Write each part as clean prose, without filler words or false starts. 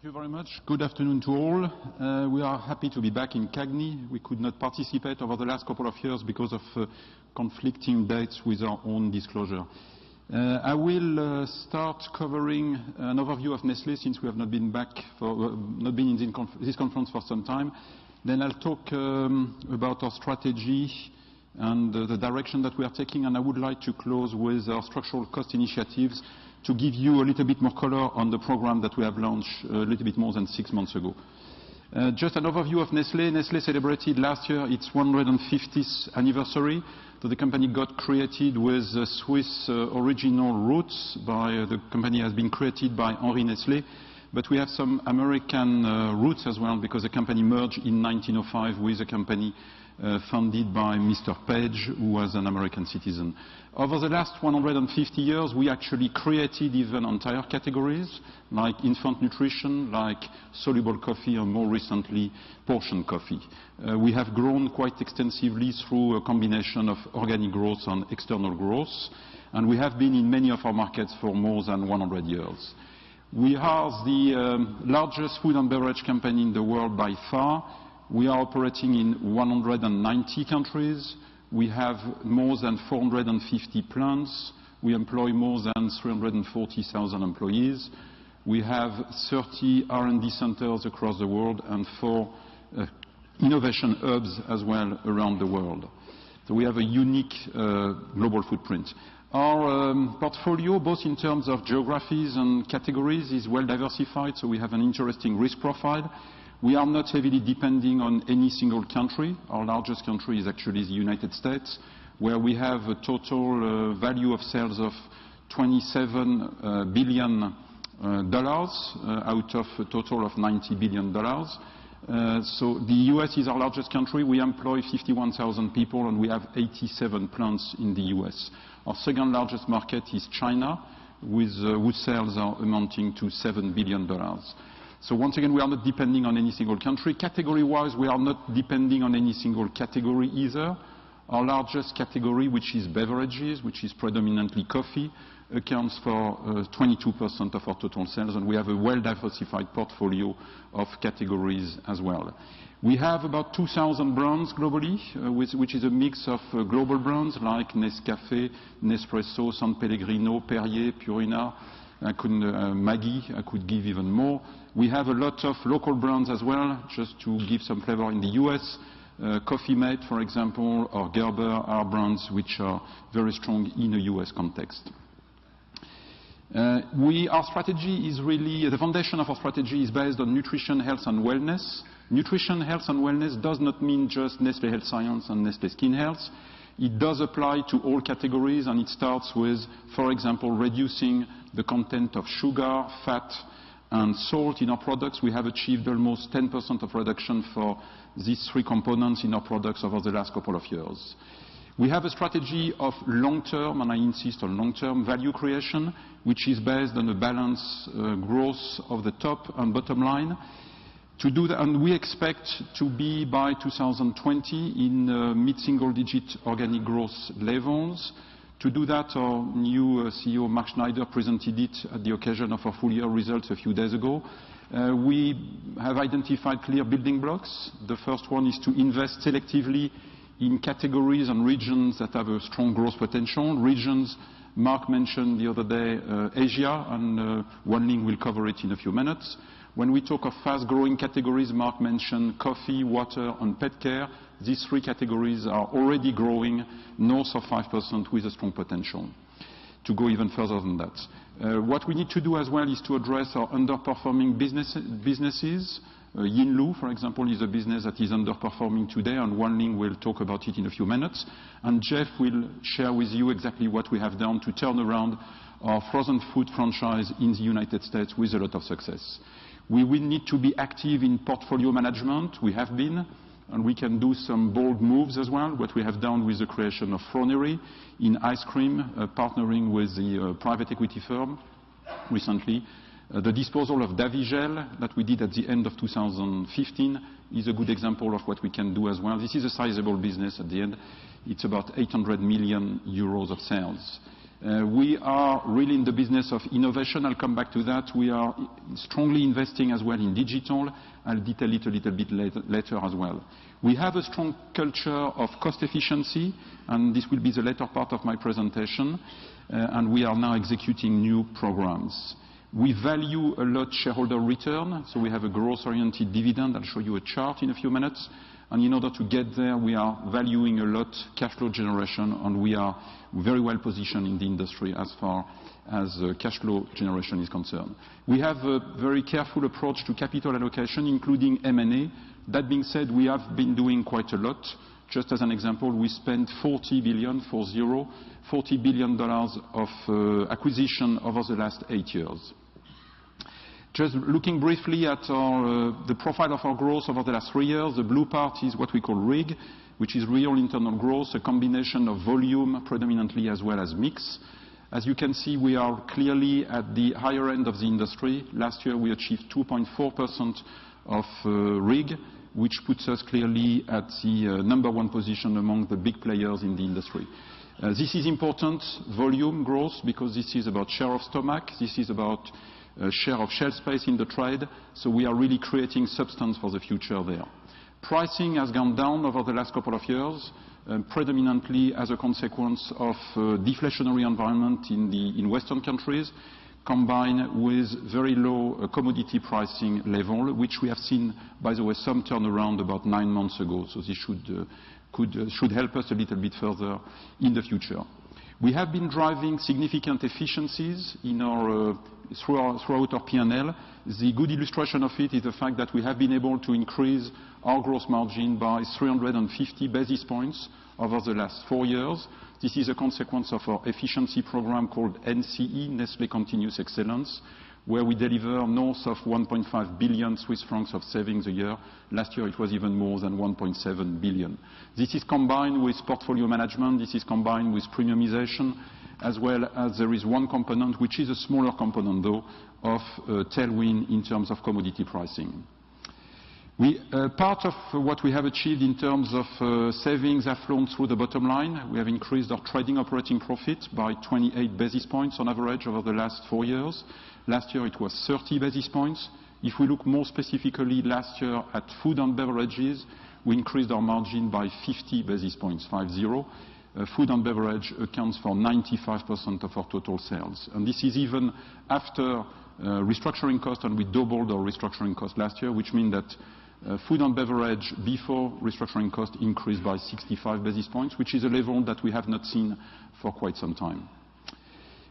Thank you very much. Good afternoon to all. We are happy to be back in CAGNY. We could not participate over the last couple of years because of conflicting dates with our own disclosure. I will start covering an overview of Nestlé since we have not been in this conference for some time. Then I'll talk about our strategy and the direction that we are taking, and I would like to close with our structural cost initiatives to give you a little bit more color on the program that we have launched a little bit more than 6 months ago. Just an overview of Nestlé. Nestlé celebrated last year its 150th anniversary. So the company got created with Swiss original roots. The company has been created by Henri Nestlé, but we have some American roots as well because the company merged in 1905 with a company founded by Mr. Page, who was an American citizen. Over the last 150 years, we actually created even entire categories like infant nutrition, like soluble coffee, and more recently, portion coffee. We have grown quite extensively through a combination of organic growth and external growth, and we have been in many of our markets for more than 100 years. We are the largest food and beverage company in the world by far. We are operating in 190 countries. We have more than 450 plants. We employ more than 340,000 employees. We have 30 R&D centers across the world and 4 innovation hubs as well around the world. So we have a unique global footprint. Our portfolio, both in terms of geographies and categories, is well diversified, so we have an interesting risk profile. We are not heavily depending on any single country. Our largest country is actually the United States, where we have a total value of sales of $27 billion out of a total of $90 billion. So the US is our largest country. We employ 51,000 people and we have 87 plants in the US. Our second largest market is China, with sales are amounting to $7 billion. So once again, we are not depending on any single country. Category-wise, we are not depending on any single category either. Our largest category, which is beverages, which is predominantly coffee, accounts for 22% of our total sales, and we have a well-diversified portfolio of categories as well. We have about 2,000 brands globally, which is a mix of global brands like Nescafé, Nespresso, San Pellegrino, Perrier, Purina, Maggi. I could give even more. We have a lot of local brands as well, just to give some flavor in the US. Coffee Mate, for example, or Gerber are brands which are very strong in a US context. Our strategy is really, the foundation of our strategy is based on nutrition, health and wellness. Nutrition, health and wellness does not mean just Nestlé Health Science and Nestlé Skin Health. It does apply to all categories, and it starts with, for example, reducing the content of sugar, fat, and salt in our products. We have achieved almost 10% of reduction for these 3 components in our products over the last couple of years. We have a strategy of long-term, and I insist on long-term, value creation, which is based on a balanced growth of the top and bottom line. To do that, and we expect to be by 2020 in mid-single-digit organic growth levels. To do that, our new CEO, Mark Schneider, presented it at the occasion of our full-year results a few days ago. We have identified clear building blocks. The first one is to invest selectively in categories and regions that have a strong growth potential. Regions, Mark mentioned the other day, Asia, and Wan Ling will cover it in a few minutes. When we talk of fast-growing categories, Mark mentioned coffee, water, and pet care. These 3 categories are already growing north of 5% with a strong potential to go even further than that. What we need to do as well is to address our underperforming businesses. Yinlu, for example, is a business that is underperforming today, and Wan Ling will talk about it in a few minutes. And Jeff will share with you exactly what we have done to turn around our frozen food franchise in the United States with a lot of success. We will need to be active in portfolio management. We have been, and we can do some bold moves as well. What we have done with the creation of Froneri in ice cream, partnering with the private equity firm recently. The disposal of Davigel that we did at the end of 2015 is a good example of what we can do as well. This is a sizable business at the end. It's about 800 million euros of sales. We are really in the business of innovation. I'll come back to that. We are strongly investing as well in digital. I'll detail it a little bit later as well. We have a strong culture of cost efficiency, and this will be the later part of my presentation, and we are now executing new programs. We value a lot shareholder return, so we have a growth-oriented dividend. I'll show you a chart in a few minutes. And in order to get there, we are valuing a lot cash flow generation, and we are very well positioned in the industry as far as cash flow generation is concerned. We have a very careful approach to capital allocation, including M&A. That being said, we have been doing quite a lot. Just as an example, we spent $40 billion of acquisition over the last 8 years. Just looking briefly at the profile of our growth over the last 3 years, the blue part is what we call RIG, which is real internal growth, a combination of volume predominantly as well as mix. As you can see, we are clearly at the higher end of the industry. Last year we achieved 2.4% of RIG, which puts us clearly at the number one position among the big players in the industry. This is important, volume growth, because this is about share of stomach, this is about share of shelf space in the trade, so we are really creating substance for the future there. Pricing has gone down over the last couple of years, predominantly as a consequence of deflationary environment in Western countries, combined with very low commodity pricing level, which we have seen, by the way, some turnaround about 9 months ago. So this should help us a little bit further in the future. We have been driving significant efficiencies in throughout our P&L. The good illustration of it is the fact that we have been able to increase our gross margin by 350 basis points over the last 4 years. This is a consequence of our efficiency program called NCE, Nestlé Continuous Excellence, where we deliver north of 1.5 billion Swiss francs of savings a year. Last year it was even more than 1.7 billion. This is combined with portfolio management, this is combined with premiumization, as well as there is one component, which is a smaller component though, of tailwind in terms of commodity pricing. Part of what we have achieved in terms of savings have flown through the bottom line. We have increased our trading operating profit by 28 basis points on average over the last 4 years. Last year it was 30 basis points. If we look more specifically last year at food and beverages, we increased our margin by 50 basis points, 50. Food and beverage accounts for 95% of our total sales. And this is even after restructuring cost, and we doubled our restructuring cost last year, which means that food and beverage before restructuring cost increased by 65 basis points, which is a level that we have not seen for quite some time.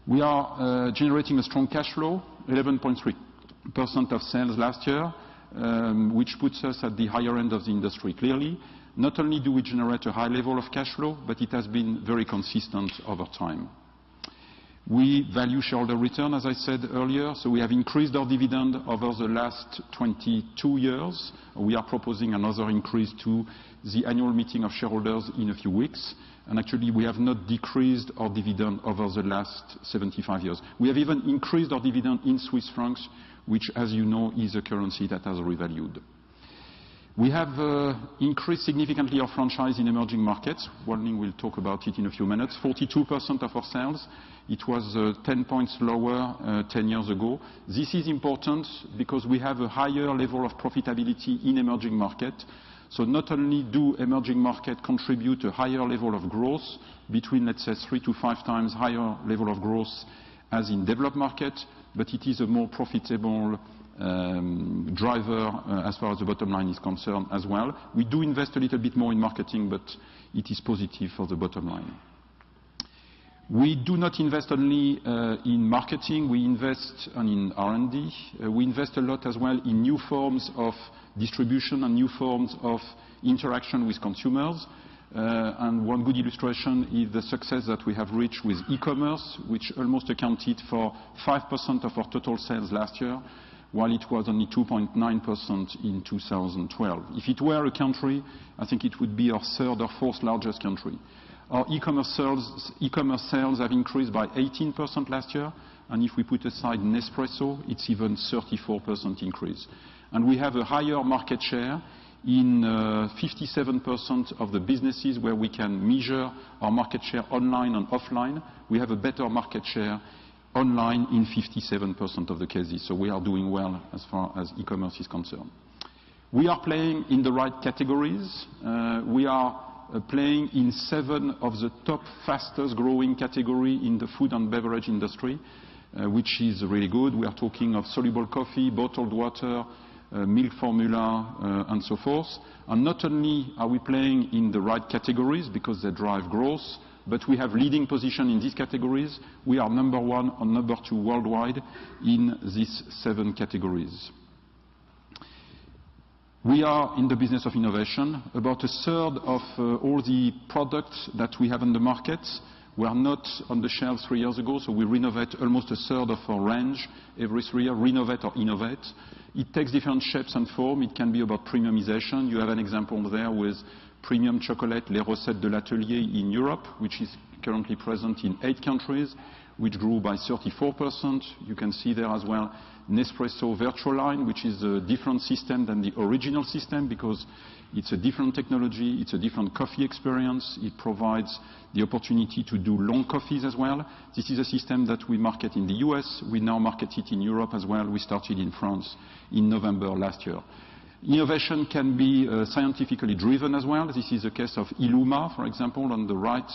We are generating a strong cash flow, 11.3% of sales last year, which puts us at the higher end of the industry clearly. Not only do we generate a high level of cash flow, but it has been very consistent over time. We value shareholder return, as I said earlier, so we have increased our dividend over the last 22 years. We are proposing another increase to the annual meeting of shareholders in a few weeks. And actually, we have not decreased our dividend over the last 75 years. We have even increased our dividend in Swiss francs, which, as you know, is a currency that has revalued. We have increased significantly our franchise in emerging markets. Wan Ling will talk about it in a few minutes. 42% of our sales. It was 10 points lower 10 years ago. This is important because we have a higher level of profitability in emerging markets. So not only do emerging markets contribute a higher level of growth, between, let's say, 3 to 5 times higher level of growth as in developed markets, but it is a more profitable driver as far as the bottom line is concerned as well. We do invest a little bit more in marketing, but it is positive for the bottom line. We do not invest only in marketing, we invest in R&D. We invest a lot as well in new forms of distribution and new forms of interaction with consumers. And one good illustration is the success that we have reached with e-commerce, which almost accounted for 5% of our total sales last year, while it was only 2.9% in 2012. If it were a country, I think it would be our third or fourth largest country. Our e-commerce sales have increased by 18% last year, and if we put aside Nespresso, it's even 34% increase. And we have a higher market share in 57% of the businesses where we can measure our market share online and offline. We have a better market share online in 57% of the cases. So we are doing well as far as e-commerce is concerned. We are playing in the right categories. We are playing in 7 of the top fastest growing category in the food and beverage industry, which is really good. We are talking of soluble coffee, bottled water, milk formula, and so forth. And not only are we playing in the right categories because they drive growth, but we have leading position in these categories. We are number 1 or number 2 worldwide in these 7 categories. We are in the business of innovation. About a third of all the products that we have on the market were not on the shelves 3 years ago, so we renovate almost a third of our range every 3 years, renovate or innovate. It takes different shapes and form. It can be about premiumization. You have an example there with premium chocolate, Les Recettes de l'Atelier in Europe, which is currently present in 8 countries, which grew by 34%. You can see there as well Nespresso Virtual Line, which is a different system than the original system because it's a different technology, it's a different coffee experience. It provides the opportunity to do long coffees as well. This is a system that we market in the US. We now market it in Europe as well. We started in France in November last year. Innovation can be scientifically driven as well. This is the case of Illuma, for example, on the right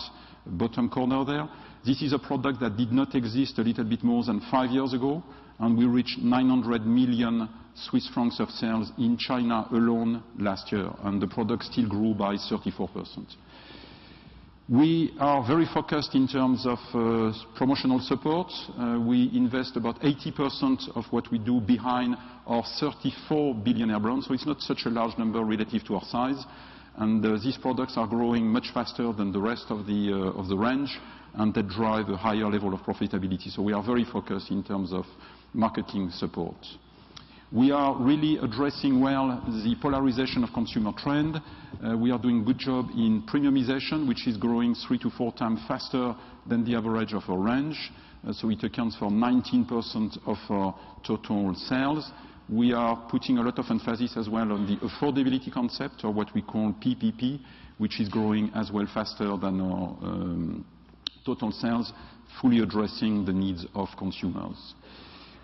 bottom corner there. This is a product that did not exist a little bit more than 5 years ago, and we reached 900 million Swiss francs of sales in China alone last year, and the product still grew by 34%. We are very focused in terms of promotional support. We invest about 80% of what we do behind our 34 billionaire brands, so it's not such a large number relative to our size. And these products are growing much faster than the rest of the range, and they drive a higher level of profitability. So we are very focused in terms of marketing support. We are really addressing well the polarization of consumer trend. We are doing a good job in premiumization, which is growing 3 to 4 times faster than the average of our range. So it accounts for 19% of our total sales. We are putting a lot of emphasis as well on the affordability concept, or what we call PPP, which is growing as well faster than our total sales, fully addressing the needs of consumers.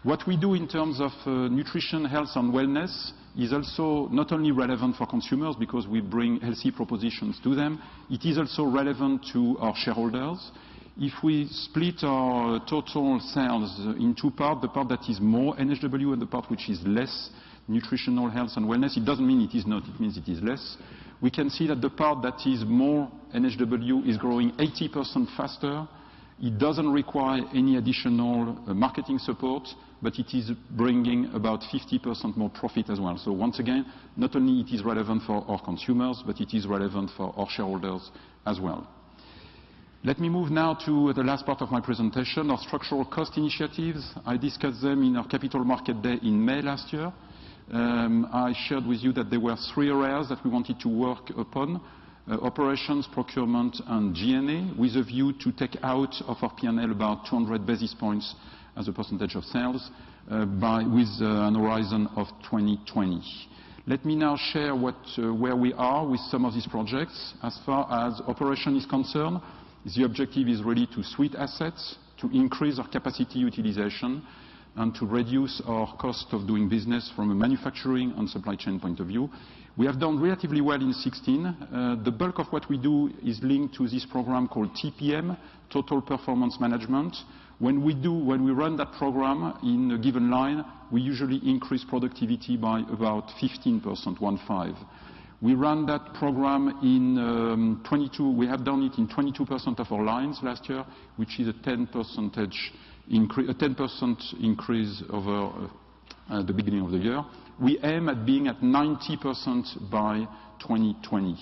What we do in terms of nutrition, health and wellness is also not only relevant for consumers because we bring healthy propositions to them, it is also relevant to our shareholders. If we split our total sales in 2 parts, the part that is more NHW and the part which is less nutritional health and wellness, it doesn't mean it is not, it means it is less. We can see that the part that is more NHW is growing 80% faster. It doesn't require any additional marketing support, but it is bringing about 50% more profit as well. So once again, not only it is relevant for our consumers, but it is relevant for our shareholders as well. Let me move now to the last part of my presentation, our structural cost initiatives. I discussed them in our Capital Market Day in May last year. I shared with you that there were 3 areas that we wanted to work upon. Operations, procurement and G&A, with a view to take out of our P&L about 200 basis points as a percentage of sales with an horizon of 2020. Let me now share where we are with some of these projects. As far as operation is concerned, the objective is really to sweat assets, to increase our capacity utilization, and to reduce our cost of doing business from a manufacturing and supply chain point of view. We have done relatively well in 2016. The bulk of what we do is linked to this program called TPM, Total Performance Management. When we run that program in a given line, we usually increase productivity by about 15%, 1.5. We run that program in 22. We have done it in 22% of our lines last year, which is a 10% increase over the beginning of the year. We aim at being at 90% by 2020.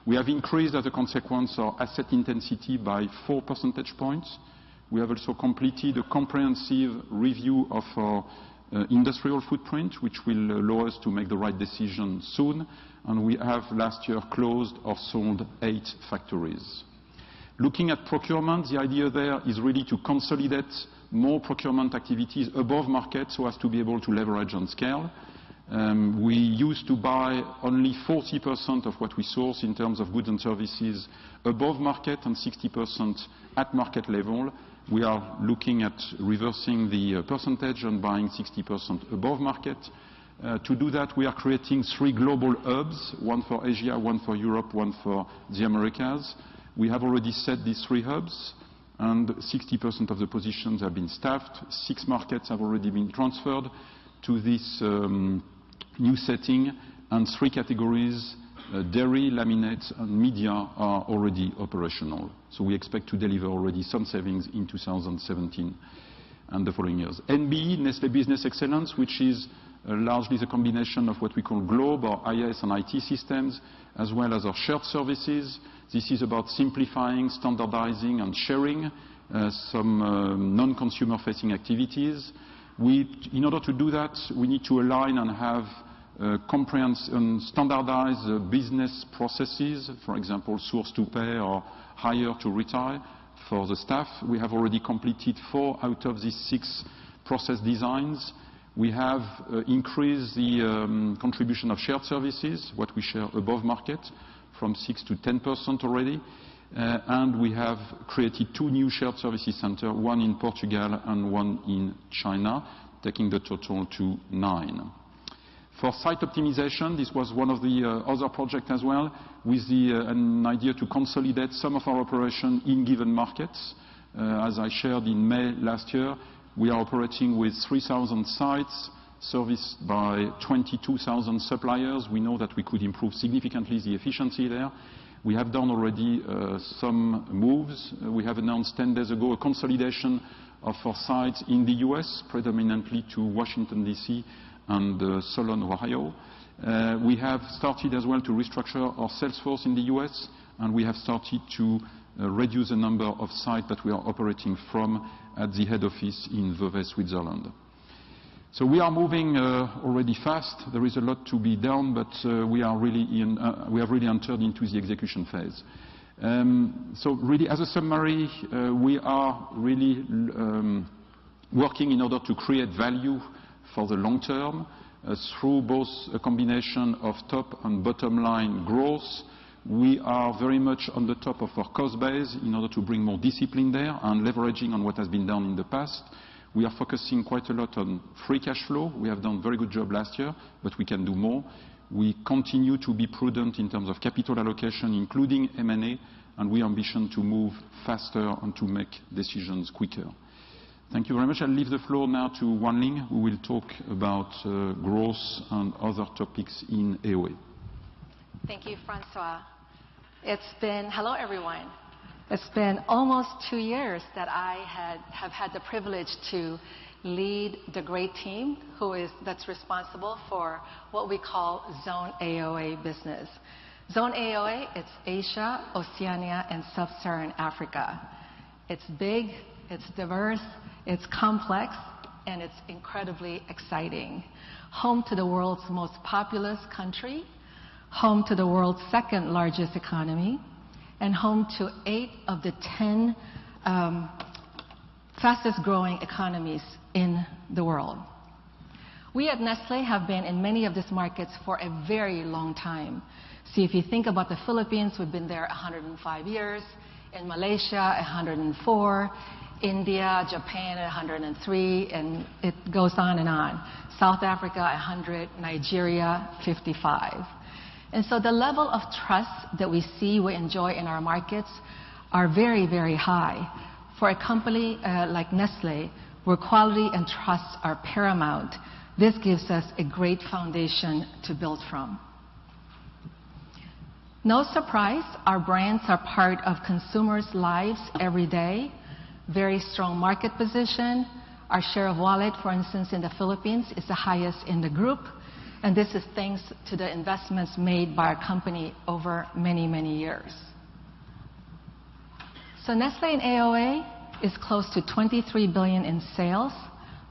We have increased as a consequence our asset intensity by 4 percentage points. We have also completed a comprehensive review of our industrial footprint, which will allow us to make the right decision soon. And we have last year closed or sold 8 factories. Looking at procurement, the idea there is really to consolidate more procurement activities above market so as to be able to leverage on scale. We used to buy only 40% of what we source in terms of goods and services above market and 60% at market level. We are looking at reversing the percentage and buying 60% above market. To do that, we are creating 3 global hubs, one for Asia, one for Europe, one for the Americas. We have already set these 3 hubs, and 60% of the positions have been staffed. 6 markets have already been transferred to this new setting, and 3 categories, dairy, laminates, and media, are already operational. So we expect to deliver already some savings in 2017 and the following years. NBE, Nestlé Business Excellence, which is largely the combination of what we call Globe, or IS and IT systems, as well as our shared services. This is about simplifying, standardizing, and sharing some non-consumer facing activities. In order to do that, we need to align and have comprehensive and standardized business processes, for example, source to pay or hire to retire for the staff. We have already completed 4 out of these 6 process designs. We have increased the contribution of shared services, what we share above market, from 6 to 10% already. And we have created 2 new shared services centers, one in Portugal and one in China, taking the total to 9. For site optimization, this was one of the other projects as well, with an idea to consolidate some of our operation in given markets. As I shared in May last year, we are operating with 3,000 sites, serviced by 22,000 suppliers. We know that we could improve significantly the efficiency there. We have done already some moves. We have announced 10 days ago a consolidation of our sites in the US, predominantly to Washington, D.C. and Solon, Ohio. We have started as well to restructure our sales force in the US, and we have started to reduce the number of sites that we are operating from at the head office in Vevey, Switzerland. So we are moving already fast. There is a lot to be done, but we have really entered into the execution phase. So really, as a summary, we are really working in order to create value for the long term through both a combination of top and bottom line growth. We are very much on the top of our cost base in order to bring more discipline there and leveraging on what has been done in the past. We are focusing quite a lot on free cash flow. We have done a very good job last year, but we can do more. We continue to be prudent in terms of capital allocation, including M&A, and we ambition to move faster and to make decisions quicker. Thank you very much. I'll leave the floor now to Wan Ling, who will talk about growth and other topics in AOA. Thank you, François. Hello everyone. It's been almost 2 years that I have had the privilege to lead the great team that's responsible for what we call Zone AOA business. Zone AOA, it's Asia, Oceania, and Sub-Saharan Africa. It's big, it's diverse, it's complex, and it's incredibly exciting. Home to the world's most populous country, home to the world's 2nd largest economy, and home to 8 of the 10 fastest growing economies in the world. We at Nestle have been in many of these markets for a very long time. See, if you think about the Philippines, we've been there 105 years. In Malaysia, 104. India, Japan, 103, and it goes on and on. South Africa, 100. Nigeria, 55. And so the level of trust that we enjoy in our markets are very, very high. For a company like Nestle, where quality and trust are paramount, this gives us a great foundation to build from. No surprise, our brands are part of consumers' lives every day. Very strong market position. Our share of wallet, for instance, in the Philippines is the highest in the group. And this is thanks to the investments made by our company over many, many years. So Nestle in AOA is close to 23 billion in sales,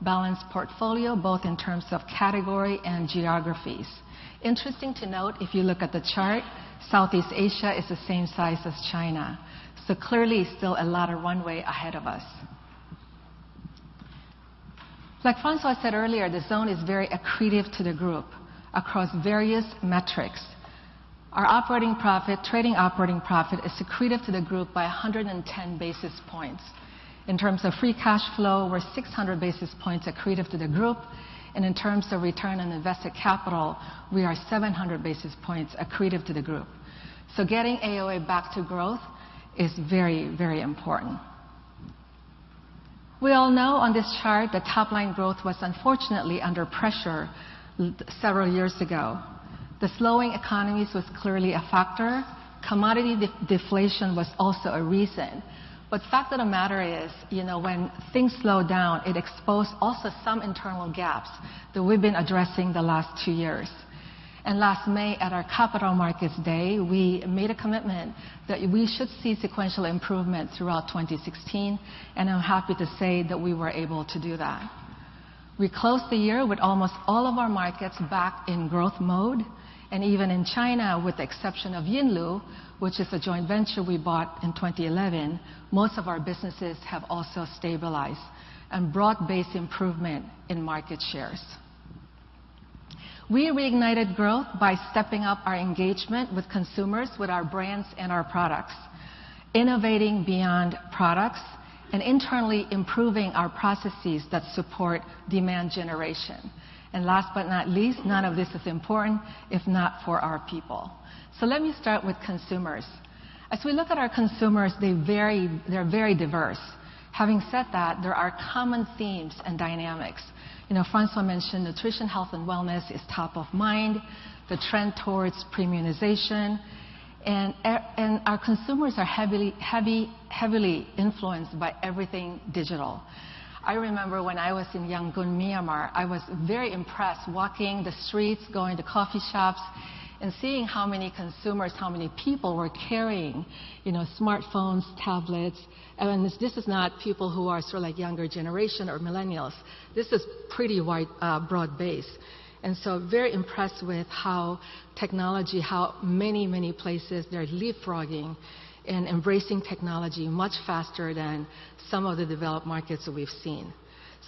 balanced portfolio both in terms of category and geographies. Interesting to note, if you look at the chart, Southeast Asia is the same size as China. So clearly still a lot of runway ahead of us. Like François said earlier, the zone is very accretive to the group. across various metrics. Our operating profit, trading operating profit, is accretive to the group by 110 basis points. In terms of free cash flow, we're 600 basis points accretive to the group. And in terms of return on invested capital, we are 700 basis points accretive to the group. So getting AOA back to growth is very, very important. We all know on this chart that top-line growth was unfortunately under pressure several years ago. The slowing economies was clearly a factor. Commodity deflation was also a reason. But the fact of the matter is, when things slow down, it exposed also some internal gaps that we've been addressing the last 2 years. And last May at our Capital Markets Day, we made a commitment that we should see sequential improvement throughout 2016, and I'm happy to say that we were able to do that. We closed the year with almost all of our markets back in growth mode, and even in China, with the exception of Yinlu, which is a joint venture we bought in 2011, most of our businesses have also stabilized, and broad-based improvement in market shares. We reignited growth by stepping up our engagement with consumers, with our brands and our products, innovating beyond products, and internally improving our processes that support demand generation. And last but not least, none of this is important if not for our people. So let me start with consumers. As we look at our consumers, they're very diverse. Having said that, there are common themes and dynamics. François mentioned nutrition, health, and wellness is top of mind, the trend towards premiumization, and our consumers are heavily influenced by everything digital. I remember when I was in Yangon, Myanmar, I was very impressed walking the streets, going to coffee shops, and seeing how many consumers, how many people were carrying, smartphones, tablets. And this is not people who are sort of like younger generation or millennials. This is pretty wide, broad base. And so very impressed with how technology, how many places they're leapfrogging and embracing technology much faster than some of the developed markets that we've seen.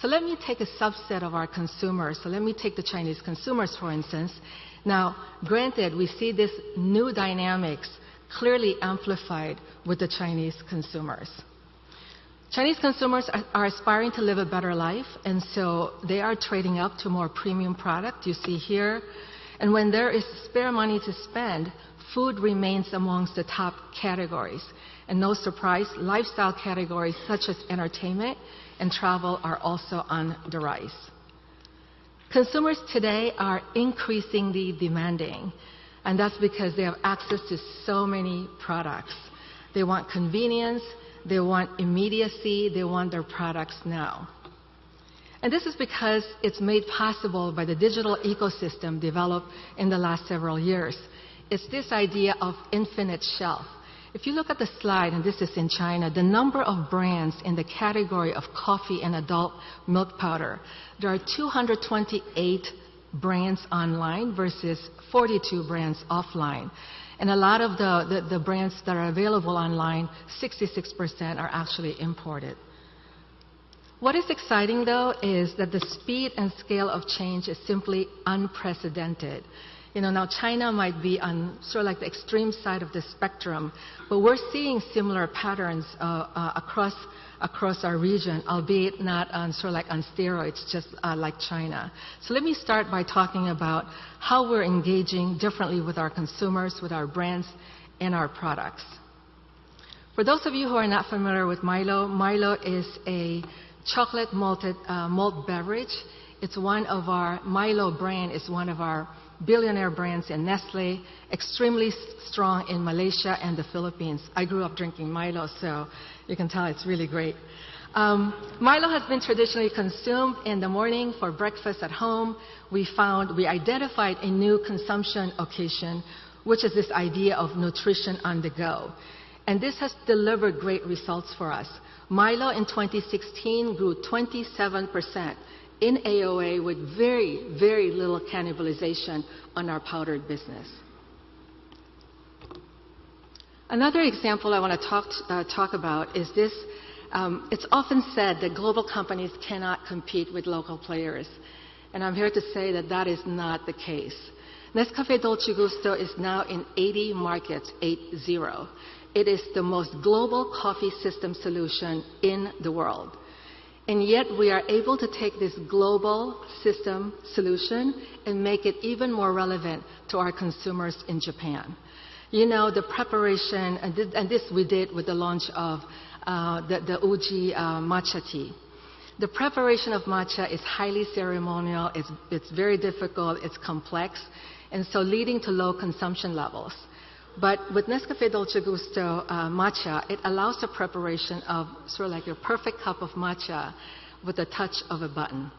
So let me take a subset of our consumers. So let me take the Chinese consumers, for instance. Now, granted, we see this new dynamics clearly amplified with the Chinese consumers. Chinese consumers are aspiring to live a better life, and so they are trading up to more premium product, you see here. And when there is spare money to spend, food remains amongst the top categories. And no surprise, lifestyle categories such as entertainment and travel are also on the rise. Consumers today are increasingly demanding, and that's because they have access to so many products. They want convenience, they want immediacy, they want their products now. And this is because it's made possible by the digital ecosystem developed in the last several years. It's this idea of infinite shelf. If you look at the slide, and this is in China, the number of brands in the category of coffee and adult milk powder, there are 228 brands online versus 42 brands offline. And a lot of the brands that are available online, 66% are actually imported. What is exciting, though, is that the speed and scale of change is simply unprecedented. Now China might be on sort of like the extreme side of the spectrum, but we're seeing similar patterns across our region, albeit not on sort of like on steroids, just like China. So let me start by talking about how we're engaging differently with our consumers, with our brands, and our products. For those of you who are not familiar with Milo, Milo is a chocolate malt beverage. It's one of our, Milo brand is one of our billionaire brands in Nestle, extremely strong in Malaysia and the Philippines. I grew up drinking Milo, so you can tell it's really great. Milo has been traditionally consumed in the morning for breakfast at home. We identified a new consumption occasion, which is this idea of nutrition on the go. And this has delivered great results for us. Milo in 2016 grew 27% in AOA with very little cannibalization on our powdered business. Another example I want to talk about is this. It's often said that global companies cannot compete with local players. And I'm here to say that that is not the case. Nescafé Dolce Gusto is now in 80 markets, 80. It is the most global coffee system solution in the world. And yet we are able to take this global system solution and make it even more relevant to our consumers in Japan. You know, the preparation, and this we did with the launch of the Uji matcha tea. The preparation of matcha is highly ceremonial, it's very difficult, it's complex, and so leading to low consumption levels. But with Nescafé Dolce Gusto matcha, it allows the preparation of sort of like your perfect cup of matcha with the touch of a button.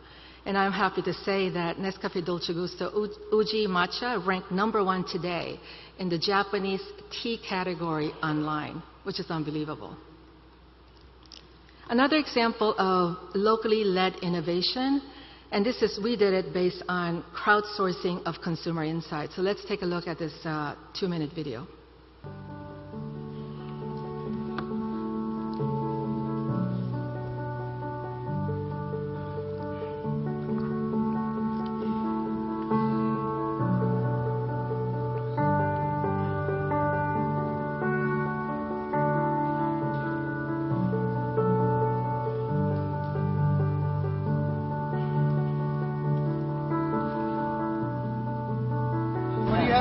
And I'm happy to say that Nescafé Dolce Gusto Uji matcha ranked #1 today in the Japanese tea category online, which is unbelievable. Another example of locally led innovation, and this is, we did it based on crowdsourcing of consumer insights. So let's take a look at this 2-minute video.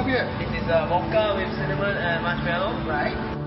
Here. This is mocha with cinnamon and marshmallow, right?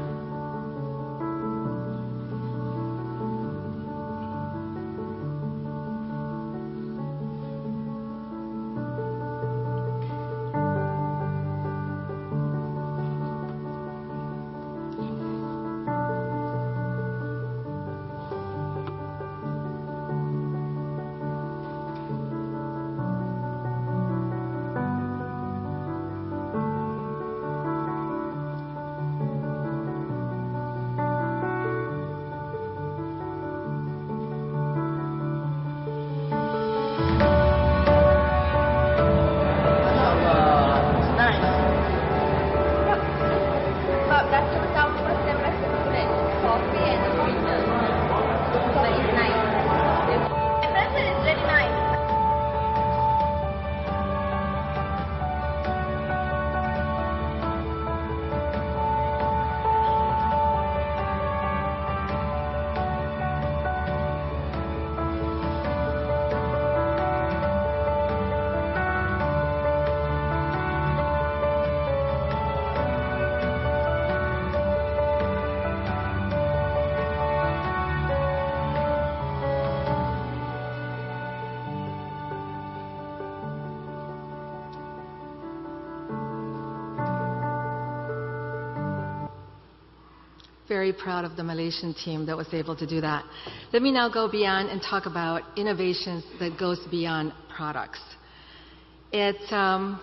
Very proud of the Malaysian team that was able to do that. Let me now go beyond and talk about innovations that goes beyond products. It's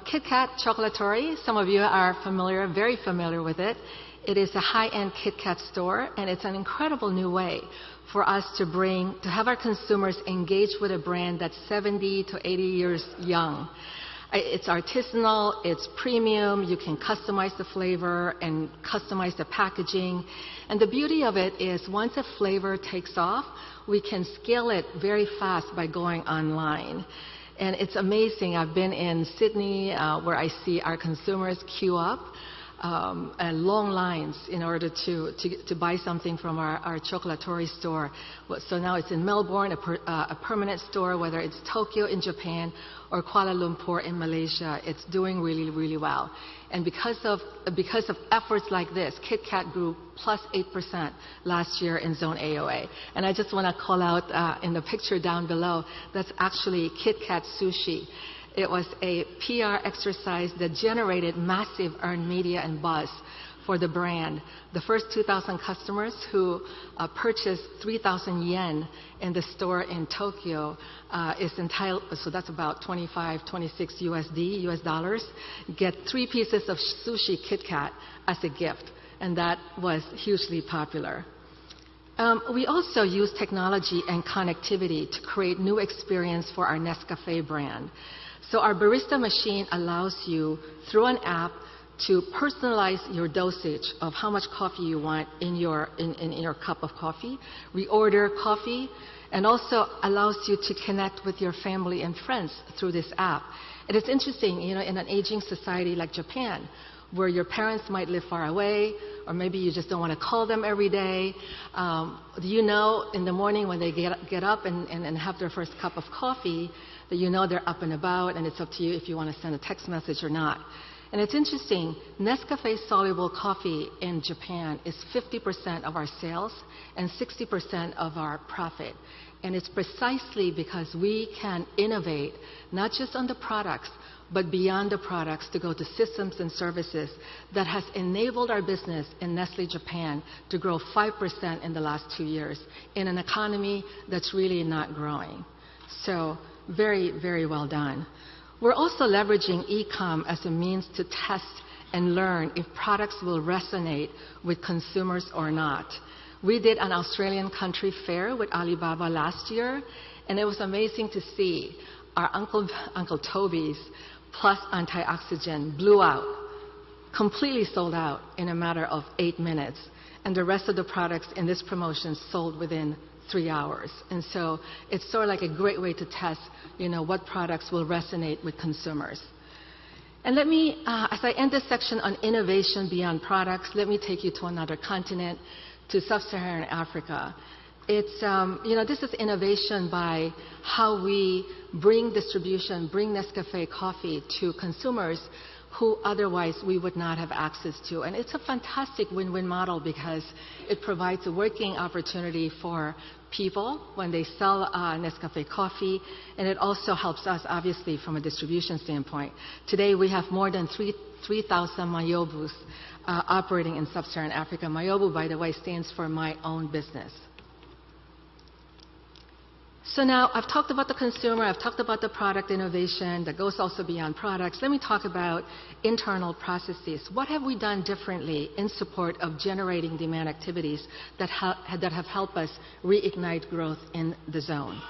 Kit Kat Chocolatory. Some of you are familiar, very familiar with it. It is a high-end Kit Kat store, and it's an incredible new way for us to have our consumers engage with a brand that's 70 to 80 years young. It's artisanal, it's premium, you can customize the flavor and customize the packaging. And the beauty of it is once a flavor takes off, we can scale it very fast by going online. And it's amazing. I've been in Sydney where I see our consumers queue up and long lines in order to buy something from our Chocolatory store. So now it's in Melbourne, a permanent store, whether it's Tokyo in Japan or Kuala Lumpur in Malaysia. It's doing really, really well. And because of efforts like this, Kit Kat grew +8% last year in Zone AOA. And I just want to call out in the picture down below, that's actually Kit Kat Sushi. It was a PR exercise that generated massive earned media and buzz for the brand. The first 2,000 customers who purchased 3,000 yen in the store in Tokyo is entitled, so that's about 25, 26 US dollars, get 3 pieces of sushi Kit Kat as a gift. And that was hugely popular. We also use technology and connectivity to create new experience for our Nescafé brand. So our barista machine allows you, through an app, to personalize your dosage of how much coffee you want in your cup of coffee, reorder coffee, and also allows you to connect with your family and friends through this app. And it's interesting, in an aging society like Japan, where your parents might live far away, or maybe you just don't want to call them every day. In the morning when they get up and have their first cup of coffee, that they're up and about, and it's up to you if you want to send a text message or not. And it's interesting, Nescafe soluble coffee in Japan is 50% of our sales and 60% of our profit. And it's precisely because we can innovate, not just on the products, but beyond the products to go to systems and services that has enabled our business in Nestle Japan to grow 5% in the last 2 years in an economy that's really not growing. So very, very well done. We're also leveraging e-com as a means to test and learn if products will resonate with consumers or not. We did an Australian country fair with Alibaba last year, and it was amazing to see our Uncle Toby's plus antioxidant blew out, completely sold out in a matter of 8 minutes. And the rest of the products in this promotion sold within 3 hours. And so it's sort of like a great way to test, what products will resonate with consumers. And let me, as I end this section on innovation beyond products, let me take you to another continent, to sub-Saharan Africa. It's, this is innovation by how we bring distribution, bring Nescafe coffee to consumers who otherwise we would not have access to. And it's a fantastic win-win model because it provides a working opportunity for people when they sell Nescafe coffee, and it also helps us, obviously, from a distribution standpoint. Today, we have more than 3,000 Mayobus operating in sub-Saharan Africa. Mayobu, by the way, stands for My Own Business. So now I've talked about the consumer, I've talked about the product innovation that goes also beyond products. Let me talk about internal processes. What have we done differently in support of generating demand activities that have helped us reignite growth in the zone?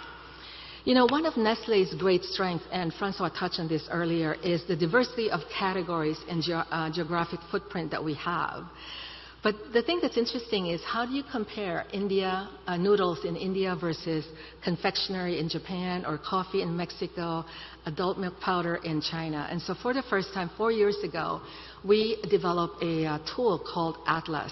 One of Nestle's great strengths, and Francois touched on this earlier, is the diversity of categories and geographic footprint that we have. But the thing that's interesting is how do you compare noodles in India versus confectionery in Japan, or coffee in Mexico, adult milk powder in China? And so for the first time, 4 years ago, we developed a tool called Atlas.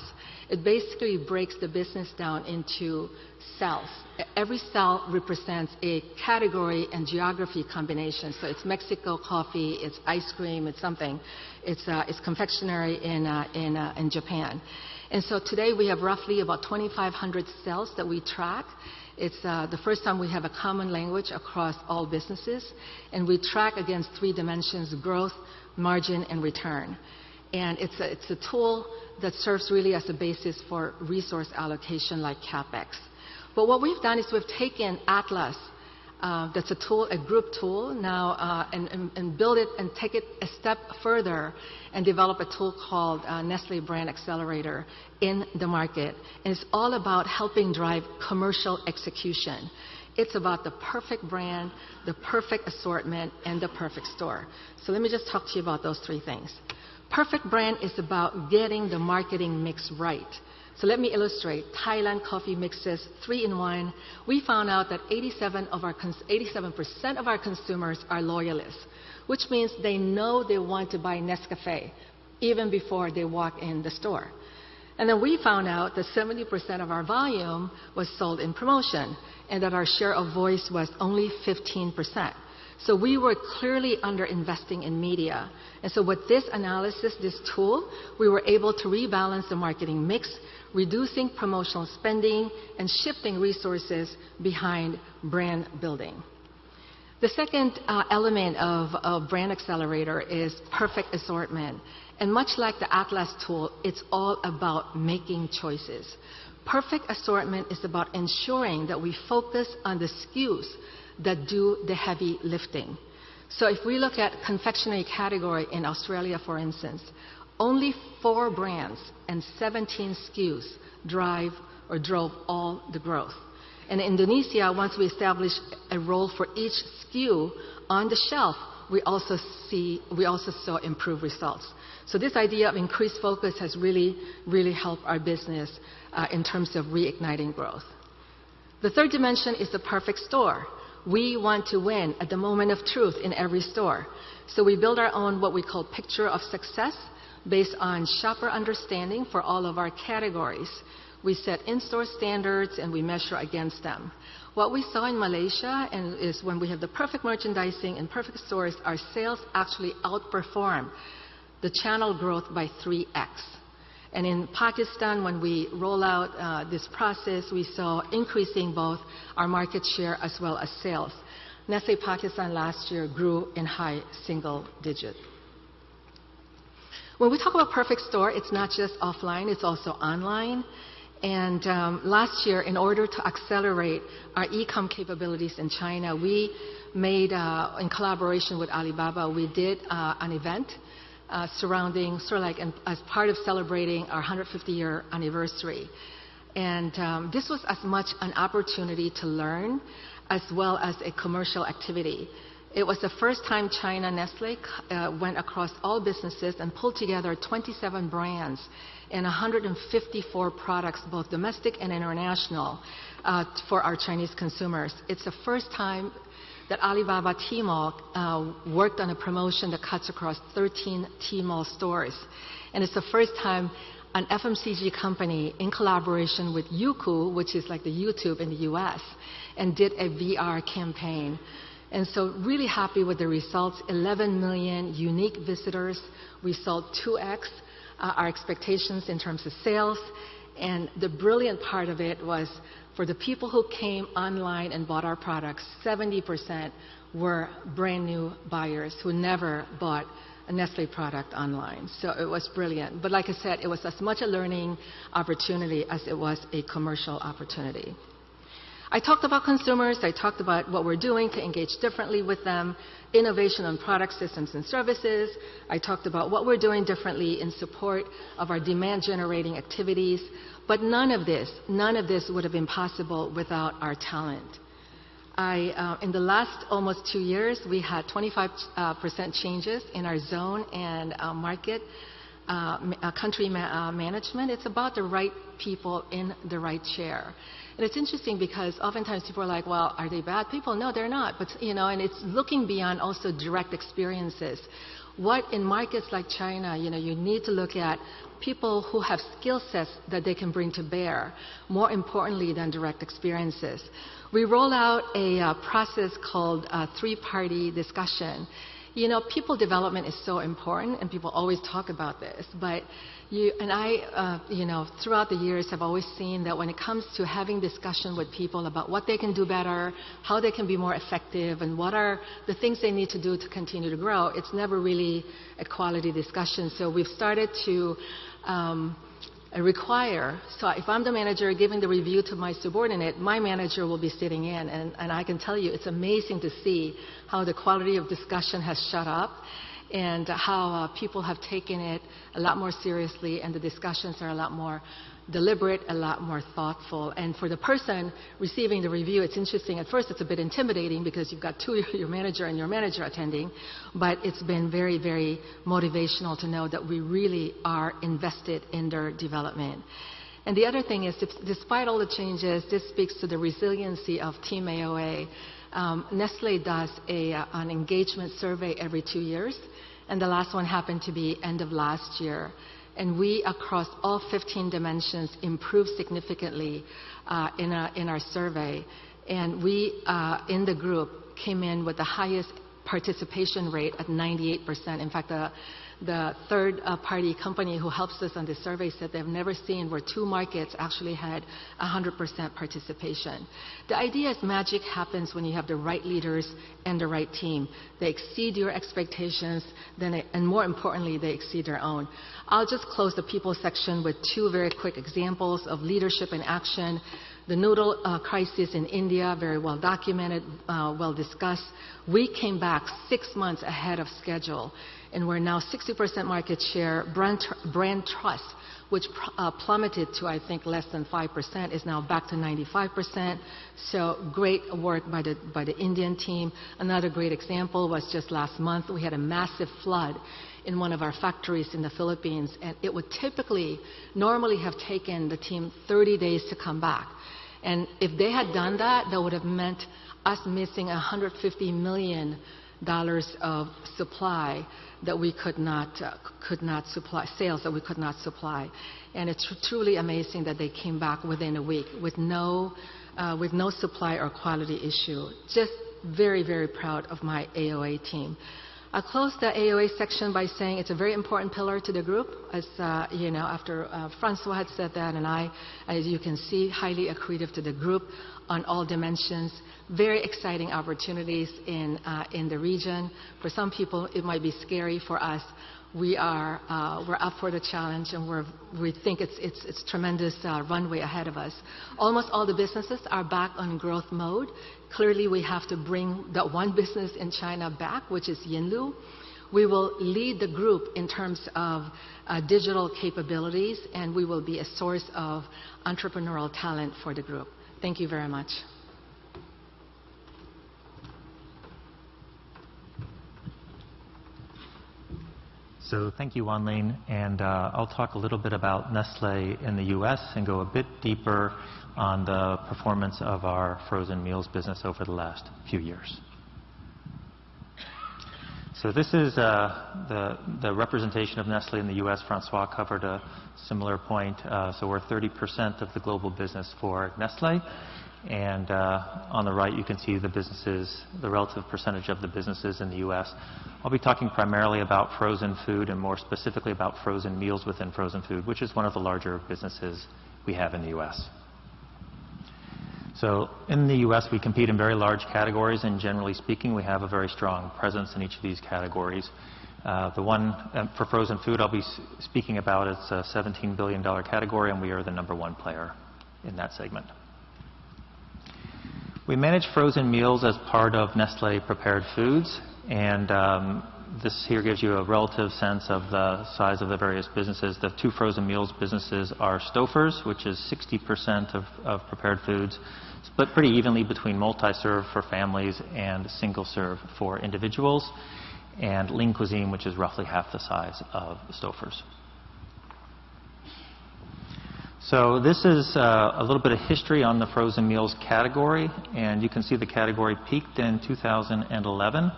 It basically breaks the business down into cells. Every cell represents a category and geography combination. So it's Mexico coffee, it's ice cream, it's something. It's confectionery in Japan. And so today we have roughly about 2,500 cells that we track. It's the first time we have a common language across all businesses. And we track against 3 dimensions: growth, margin, and return. And it's a tool that serves really as a basis for resource allocation like CapEx. But what we've done is we've taken Atlas, that's a tool, a group tool now, and build it and take it a step further and develop a tool called Nestle Brand Accelerator in the market. And it's all about helping drive commercial execution. It's about the perfect brand, the perfect assortment, and the perfect store. So let me just talk to you about those 3 things. Perfect brand is about getting the marketing mix right. So let me illustrate. Thailand coffee mixes, 3-in-1. We found out that 87% of our consumers are loyalists, which means they know they want to buy Nescafe even before they walk in the store. And then we found out that 70% of our volume was sold in promotion, and that our share of voice was only 15%. So we were clearly under-investing in media. And so with this analysis, this tool, we were able to rebalance the marketing mix, reducing promotional spending, and shifting resources behind brand building. The second element of Brand Accelerator is perfect assortment. And much like the Atlas tool, it's all about making choices. Perfect assortment is about ensuring that we focus on the SKUs that do the heavy lifting. So if we look at confectionery category in Australia, for instance, only 4 brands and 17 SKUs drove all the growth. In Indonesia, once we established a role for each SKU on the shelf, we also saw improved results. So this idea of increased focus has really, really helped our business in terms of reigniting growth. The third dimension is the perfect store. We want to win at the moment of truth in every store. So we build our own what we call picture of success based on shopper understanding for all of our categories. We set in-store standards and we measure against them. What we saw in Malaysia is when we have the perfect merchandising and perfect stores, our sales actually outperform the channel growth by 3x. And in Pakistan, when we roll out this process, we saw increasing both our market share as well as sales. Nestle Pakistan last year grew in high single digit. When we talk about perfect store, it's not just offline, it's also online. And last year, in order to accelerate our e-com capabilities in China, we made, in collaboration with Alibaba, we did an event surrounding, sort of like as part of celebrating our 150-year anniversary. And this was as much an opportunity to learn as well as a commercial activity. It was the first time China Nestle went across all businesses and pulled together 27 brands and 154 products, both domestic and international, for our Chinese consumers. It's the first time that Alibaba Tmall worked on a promotion that cuts across 13 Tmall stores. And it's the first time an FMCG company, in collaboration with Youku, which is like the YouTube in the US, and did a VR campaign. And so really happy with the results. 11 million unique visitors. We sold 2x our expectations in terms of sales. And the brilliant part of it was for the people who came online and bought our products, 70% were brand new buyers who never bought a Nestle product online. So it was brilliant. But like I said, it was as much a learning opportunity as it was a commercial opportunity. I talked about consumers. I talked about what we're doing to engage differently with them, innovation on product systems and services. I talked about what we're doing differently in support of our demand-generating activities. But none of this would have been possible without our talent. In the last almost 2 years, we had 25% changes in our zone and market country management. It's about the right people in the right chair. And it's interesting because oftentimes people are like, well, are they bad people? No, they're not. But, and it's looking beyond also direct experiences. What in markets like China, you need to look at people who have skill sets that they can bring to bear, more importantly than direct experiences. We roll out a process called three-party discussion. People development is so important, and people always talk about this. But throughout the years, have always seen that when it comes to having discussion with people about what they can do better, how they can be more effective, and what are the things they need to do to continue to grow, it's never really a quality discussion. So we've started to require, so if I'm the manager giving the review to my subordinate, my manager will be sitting in, and I can tell you it's amazing to see how the quality of discussion has shot up and how people have taken it a lot more seriously, and the discussions are a lot more deliberate, a lot more thoughtful. And for the person receiving the review, it's interesting. At first, it's a bit intimidating because you've got your manager and your manager attending, but it's been very, very motivational to know that we really are invested in their development. And the other thing is, despite all the changes, this speaks to the resiliency of Team AOA. Nestle does an engagement survey every 2 years, and the last one happened to be end of last year. And we, across all 15 dimensions, improved significantly in our survey. And we, in the group, came in with the highest participation rate at 98%. In fact, the third-party company who helps us on this survey said they've never seen where 2 markets actually had 100% participation. The idea is magic happens when you have the right leaders and the right team. They exceed your expectations, and more importantly, they exceed their own. I'll just close the people section with 2 very quick examples of leadership in action. The noodle crisis in India, very well documented, well discussed. We came back 6 months ahead of schedule, and we're now 60% market share. Brand trust, which plummeted to, I think, less than 5%, is now back to 95%. So great work by the Indian team. Another great example was just last month. We had a massive flood in one of our factories in the Philippines, and it would normally have taken the team 30 days to come back. And if they had done that, that would have meant us missing $150 million of supply that we could not supply, sales that we could not supply. And it's truly amazing that they came back within a week with no supply or quality issue. Just very, very proud of my AOA team. I'll close the AOA section by saying it's a very important pillar to the group, as you know, after François had said that, and I, as you can see, highly accretive to the group on all dimensions. Very exciting opportunities in the region. For some people, it might be scary. For us, we're up for the challenge, and we think it's tremendous runway ahead of us. Almost all the businesses are back on growth mode. Clearly, we have to bring that one business in China back, which is Yinlu. We will lead the group in terms of digital capabilities, and we will be a source of entrepreneurial talent for the group. Thank you very much. So thank you, Wan Ling, and I'll talk a little bit about Nestle in the U.S. and go a bit deeper on the performance of our frozen meals business over the last few years. So this is the representation of Nestle in the U.S. François covered a similar point. So we're 30% of the global business for Nestle. And on the right, you can see the businesses, the relative percentage of the businesses in the U.S. I'll be talking primarily about frozen food and more specifically about frozen meals within frozen food, which is one of the larger businesses we have in the U.S. So in the U.S., we compete in very large categories, and generally speaking, we have a very strong presence in each of these categories. The one for frozen food I'll be speaking about is a $17 billion category, and we are the #1 player in that segment. We manage frozen meals as part of Nestle Prepared Foods, and this here gives you a relative sense of the size of the various businesses. The two frozen meals businesses are Stouffer's, which is 60% of prepared foods, split pretty evenly between multi-serve for families and single-serve for individuals, and Lean Cuisine, which is roughly half the size of Stouffer's. So this is a little bit of history on the frozen meals category, and you can see the category peaked in 2011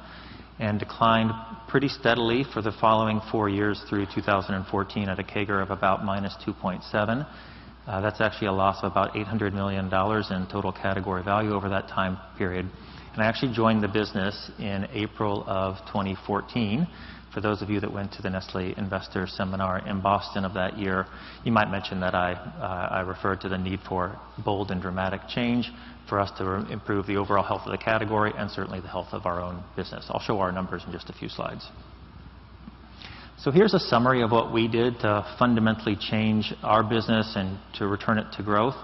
and declined pretty steadily for the following 4 years through 2014 at a CAGR of about -2.7. That's actually a loss of about $800 million in total category value over that time period. And I actually joined the business in April of 2014. For those of you that went to the Nestle Investor Seminar in Boston of that year, you might mention that I referred to the need for bold and dramatic change for us to improve the overall health of the category and certainly the health of our own business. I'll show our numbers in just a few slides. So here's a summary of what we did to fundamentally change our business and to return it to growth.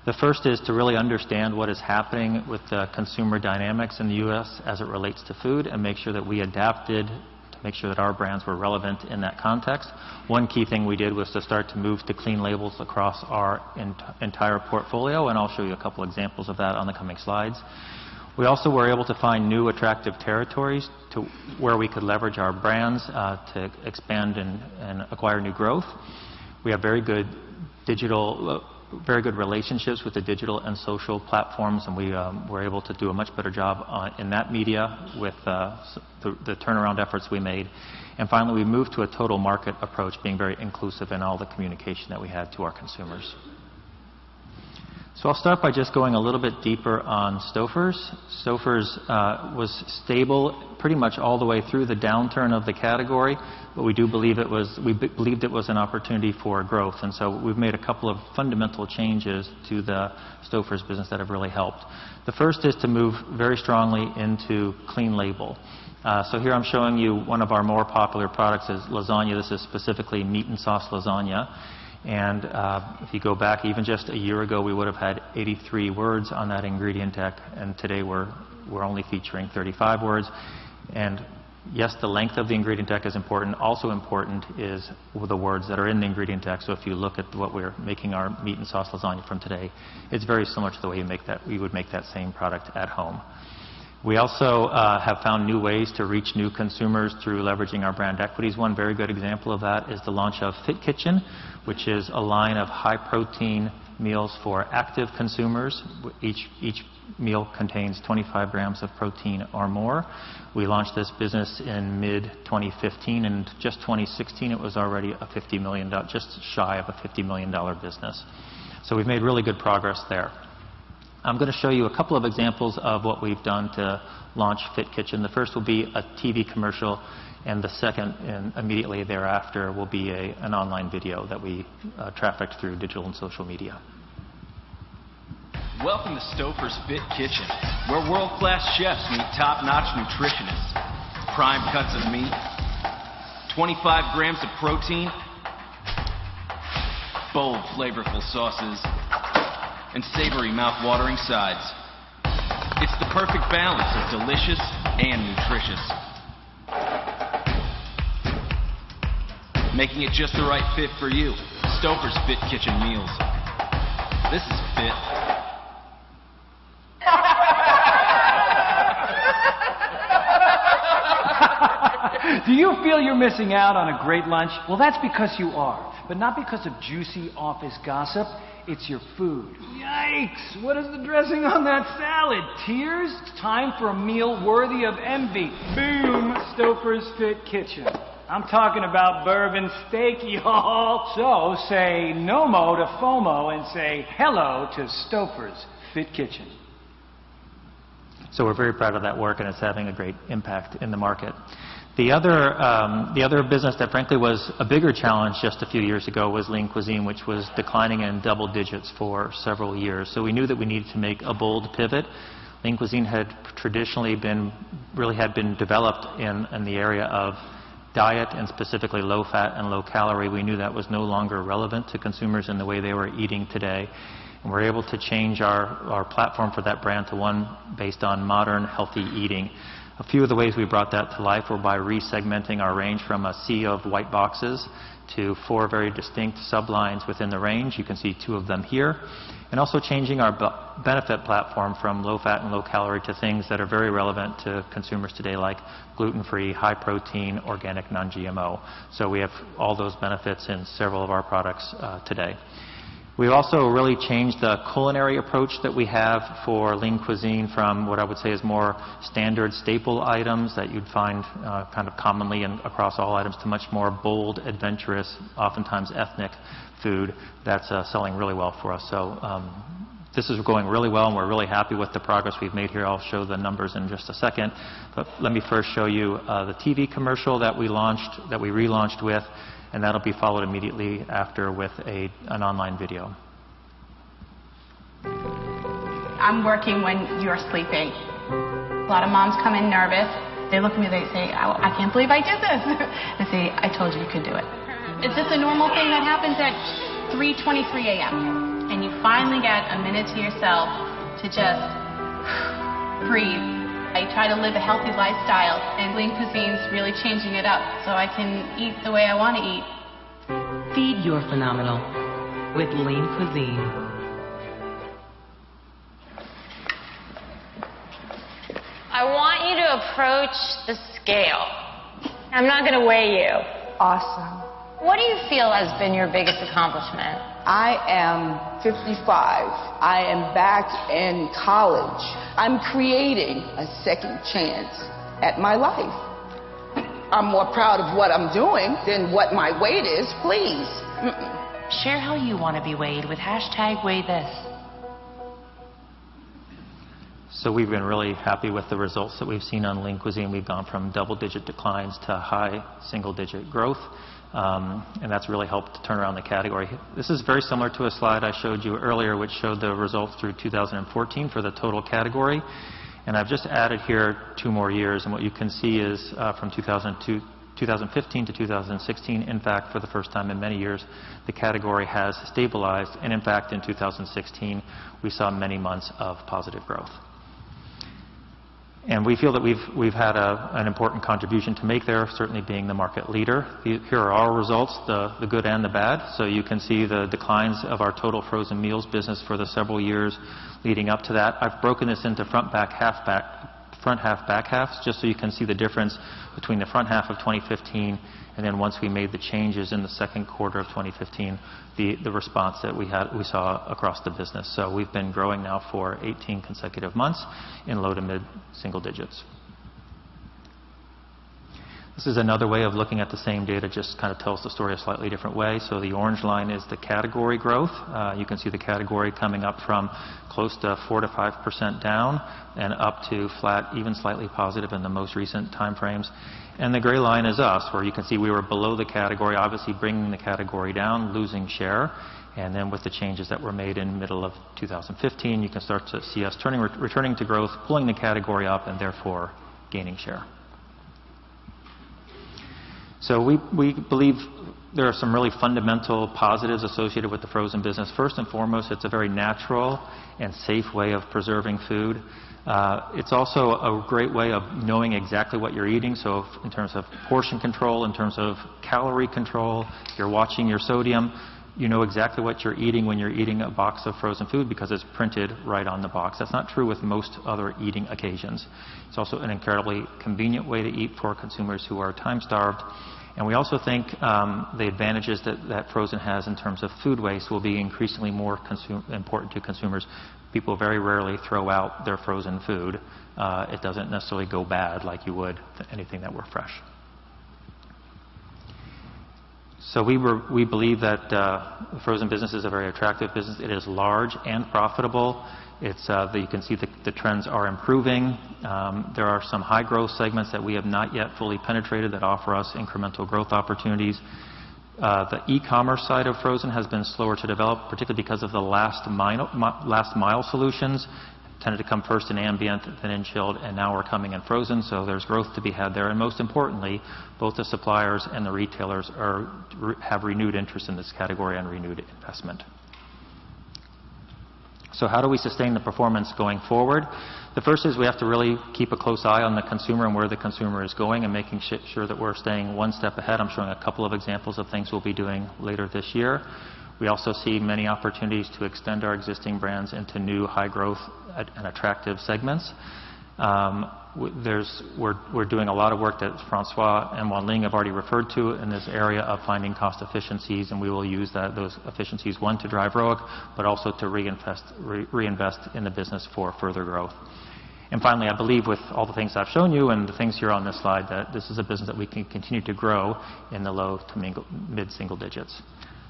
The first is to really understand what is happening with the consumer dynamics in the U.S. as it relates to food and make sure that we adapted to make sure that our brands were relevant in that context. One key thing we did was to start to move to clean labels across our entire portfolio, and I'll show you a couple examples of that on the coming slides. We also were able to find new attractive territories to where we could leverage our brands to expand and acquire new growth. We have very good relationships with the digital and social platforms, and we were able to do a much better job in that media with the turnaround efforts we made. And finally, we moved to a total market approach, being very inclusive in all the communication that we had to our consumers. So I'll start by just going a little bit deeper on Stouffer's. Stouffer's was stable pretty much all the way through the downturn of the category, but we believed it was an opportunity for growth. And so we've made a couple of fundamental changes to the Stouffer's business that have really helped. The first is to move very strongly into clean label. So here I'm showing you one of our more popular products is lasagna. This is specifically meat and sauce lasagna. And if you go back even just a year ago, we would have had 83 words on that ingredient deck, and today we're only featuring 35 words. And yes, the length of the ingredient deck is important. Also important is the words that are in the ingredient deck. So if you look at what we're making our meat and sauce lasagna from today, it's very similar to the way we would make that same product at home. We also have found new ways to reach new consumers through leveraging our brand equities. One very good example of that is the launch of Fit Kitchen, which is a line of high-protein meals for active consumers. Each meal contains 25 grams of protein or more. We launched this business in mid-2015, and just 2016 it was already a $50 million, just shy of a $50 million business. So we've made really good progress there. I'm going to show you a couple of examples of what we've done to launch Fit Kitchen. The first will be a TV commercial, and the second, and immediately thereafter, will be an online video that we trafficked through digital and social media. Welcome to Stouffer's Fit Kitchen, where world-class chefs meet top-notch nutritionists. Prime cuts of meat, 25 grams of protein, bold, flavorful sauces, and savory, mouth-watering sides. It's the perfect balance of delicious and nutritious, making it just the right fit for you. Stouffer's Fit Kitchen meals. This is fit. Do you feel you're missing out on a great lunch? Well, that's because you are, but not because of juicy office gossip. It's your food. Yikes! What is the dressing on that salad? Tears? It's time for a meal worthy of envy. Boom! Stouffer's Fit Kitchen. I'm talking about bourbon steak, y'all. So say no mo to FOMO and say hello to Stouffer's Fit Kitchen. So we're very proud of that work, and it's having a great impact in the market. The other business that frankly was a bigger challenge just a few years ago was Lean Cuisine, which was declining in double digits for several years. So we knew that we needed to make a bold pivot. Lean Cuisine had traditionally been developed in the area of diet, and specifically low fat and low calorie. We knew that was no longer relevant to consumers in the way they were eating today. And we're able to change our platform for that brand to one based on modern, healthy eating. A few of the ways we brought that to life were by resegmenting our range from a sea of white boxes to 4 very distinct sublines within the range. You can see 2 of them here. And also changing our benefit platform from low fat and low calorie to things that are very relevant to consumers today, like gluten-free, high protein, organic, non-GMO. So we have all those benefits in several of our products today. We've also really changed the culinary approach that we have for Lean Cuisine from what I would say is more standard staple items that you'd find kind of commonly across all items to much more bold, adventurous, oftentimes ethnic food that's selling really well for us. So this is going really well, and we're really happy with the progress we've made here. I'll show the numbers in just a second. But let me first show you the TV commercial that we relaunched with, and that'll be followed immediately after with an online video. I'm working when you're sleeping. A lot of moms come in nervous. They look at me, they say, I can't believe I did this. I say, I told you you could do it. It's just a normal thing that happens at 3:23 a.m. And you finally get a minute to yourself to just breathe. I try to live a healthy lifestyle, and Lean Cuisine's really changing it up so I can eat the way I want to eat. Feed your phenomenal with Lean Cuisine. I want you to approach the scale. I'm not going to weigh you. Awesome. What do you feel has been your biggest accomplishment? I am 55. I am back in college. I'm creating a second chance at my life. I'm more proud of what I'm doing than what my weight is, please. Share how you want to be weighed with #WeighThis. So we've been really happy with the results that we've seen on Lean Cuisine. We've gone from double-digit declines to high single-digit growth. And that's really helped to turn around the category. This is very similar to a slide I showed you earlier, which showed the results through 2014 for the total category. And I've just added here 2 more years. And what you can see is from 2015 to 2016, in fact, for the first time in many years, the category has stabilized. And in fact, in 2016, we saw many months of positive growth. And we feel that we've had an important contribution to make there, certainly being the market leader. Here are our results, the good and the bad. So you can see the declines of our total frozen meals business for the several years leading up to that. I've broken this into front back, half back front half, back halves, just so you can see the difference between the front half of 2015 and then once we made the changes in the second quarter of 2015, the response that we saw across the business. So we've been growing now for 18 consecutive months in low to mid single digits. This is another way of looking at the same data, just kind of tells the story a slightly different way. So the orange line is the category growth. You can see the category coming up from close to 4 to 5% down and up to flat, even slightly positive in the most recent time frames. And the gray line is us, where you can see we were below the category, obviously bringing the category down, losing share. And then with the changes that were made in middle of 2015, you can start to see us returning to growth, pulling the category up, and therefore gaining share. So we believe there are some really fundamental positives associated with the frozen business. First and foremost, it's a very natural and safe way of preserving food. It's also a great way of knowing exactly what you're eating. So in terms of portion control, in terms of calorie control, you're watching your sodium. You know exactly what you're eating when you're eating a box of frozen food because it's printed right on the box. That's not true with most other eating occasions. It's also an incredibly convenient way to eat for consumers who are time-starved. And we also think the advantages that frozen has in terms of food waste will be increasingly more important to consumers. People very rarely throw out their frozen food. It doesn't necessarily go bad like you would anything that were fresh. So we believe that the frozen business is a very attractive business. It is large and profitable. You can see the trends are improving. There are some high growth segments that we have not yet fully penetrated that offer us incremental growth opportunities. The e-commerce side of frozen has been slower to develop, particularly because of the last mile solutions. Tended to come first in ambient, then in chilled, and now we're coming in frozen, so there's growth to be had there. And most importantly, both the suppliers and the retailers have renewed interest in this category and renewed investment. So how do we sustain the performance going forward? The first is we have to really keep a close eye on the consumer and where the consumer is going and making sure that we're staying one step ahead. I'm showing a couple of examples of things we'll be doing later this year. We also see many opportunities to extend our existing brands into new high growth and attractive segments. We're doing a lot of work that Francois and Wan Ling have already referred to in this area of finding cost efficiencies, and we will use those efficiencies, one, to drive ROIC, but also to reinvest in the business for further growth. And finally, I believe with all the things I've shown you and the things here on this slide that this is a business that we can continue to grow in the low to mid single digits.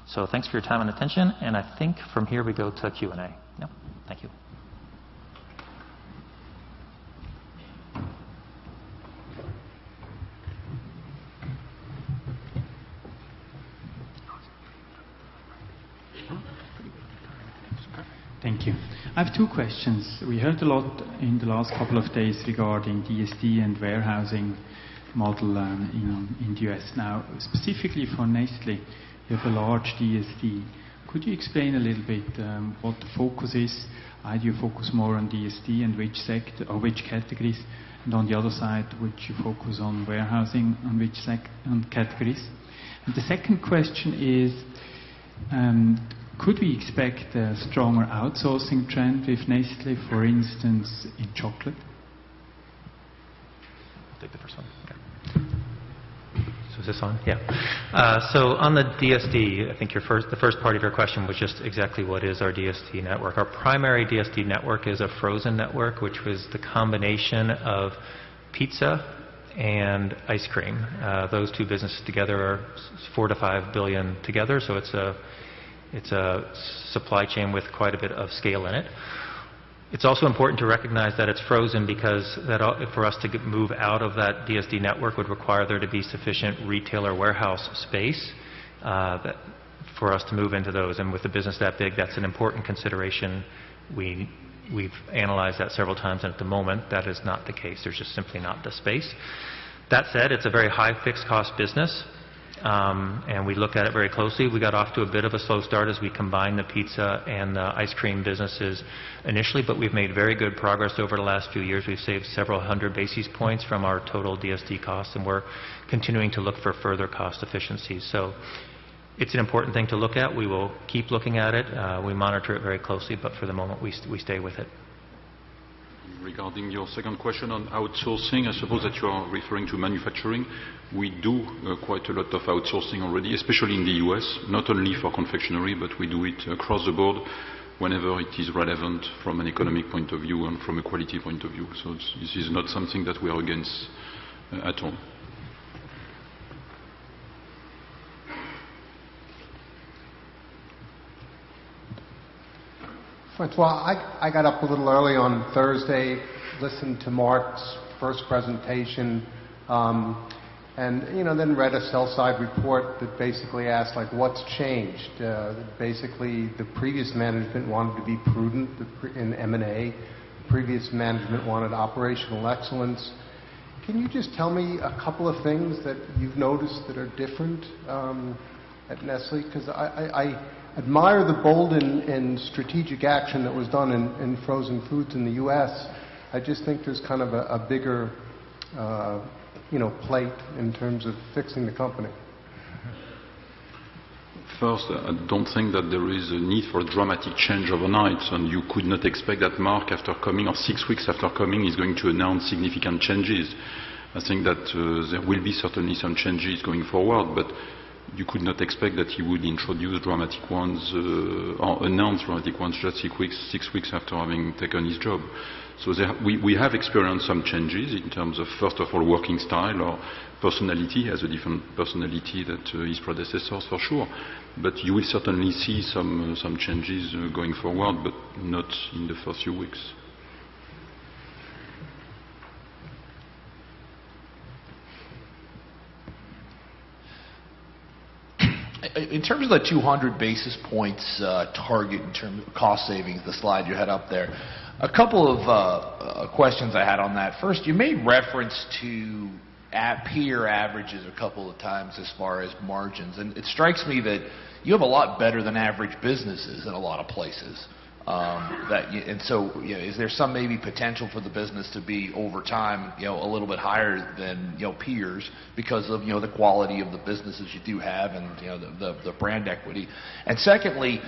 So thanks for your time and attention, and I think from here we go to Q&A. Yep. Thank you. Thank you. I have two questions. We heard a lot in the last couple of days regarding DSD and warehousing model in the US. Now, specifically for Nestle, you have a large DSD. Could you explain a little bit what the focus is? Do you focus more on DSD and which sector or which categories? And on the other side, would you focus on warehousing on which categories? And the second question is, could we expect a stronger outsourcing trend with Nestle, for instance, in chocolate? I'll take the first one. Okay. So is this on? Yeah. So on the DSD, I think the first part of your question was just exactly what is our DSD network. Our primary DSD network is a frozen network, which was the combination of pizza and ice cream. Those two businesses together are $4 to $5 billion together, so it's a supply chain with quite a bit of scale in it. It's also important to recognize that it's frozen because for us to move out of that DSD network would require there to be sufficient retailer warehouse space for us to move into those. And with a business that big, that's an important consideration. We've analyzed that several times, and at the moment, that is not the case. There's just simply not the space. That said, it's a very high fixed cost business. And we look at it very closely. We got off to a bit of a slow start as we combined the pizza and the ice cream businesses initially, but we've made very good progress over the last few years. We've saved several hundred basis points from our total DSD costs, and we're continuing to look for further cost efficiencies. So it's an important thing to look at. We will keep looking at it. We monitor it very closely, but for the moment we stay with it. Regarding your second question on outsourcing, I suppose that you are referring to manufacturing. We do quite a lot of outsourcing already, especially in the US, not only for confectionery, but we do it across the board whenever it is relevant from an economic point of view and from a quality point of view. So this is not something that we are against at all. Francois, I got up a little early on Thursday, listened to Mark's first presentation, and then read a sell-side report that basically asked, like, what's changed? Basically, the previous management wanted to be prudent in M&A. The previous management wanted operational excellence. Can you just tell me a couple of things that you've noticed that are different at Nestle? Because I admire the bold and strategic action that was done in frozen foods in the U.S. I just think there's kind of a bigger, plate in terms of fixing the company. First, I don't think that there is a need for a dramatic change overnight, and you could not expect that Mark, after coming, or 6 weeks after coming, is going to announce significant changes. I think that there will be certainly some changes going forward, but you could not expect that he would introduce dramatic ones or announce dramatic ones just 6 weeks after having taken his job. So we have experienced some changes in terms of, first of all, working style or personality. He has a different personality than his predecessors, for sure. But you will certainly see some changes going forward, but not in the first few weeks. In terms of the 200 basis points target in terms of cost savings, the slide you had up there, a couple of questions I had on that. First, you made reference to peer averages a couple of times as far as margins, and it strikes me that you have a lot better than average businesses in a lot of places. Is there some maybe potential for the business to be over time, a little bit higher than peers because of the quality of the businesses you do have and the brand equity? And secondly,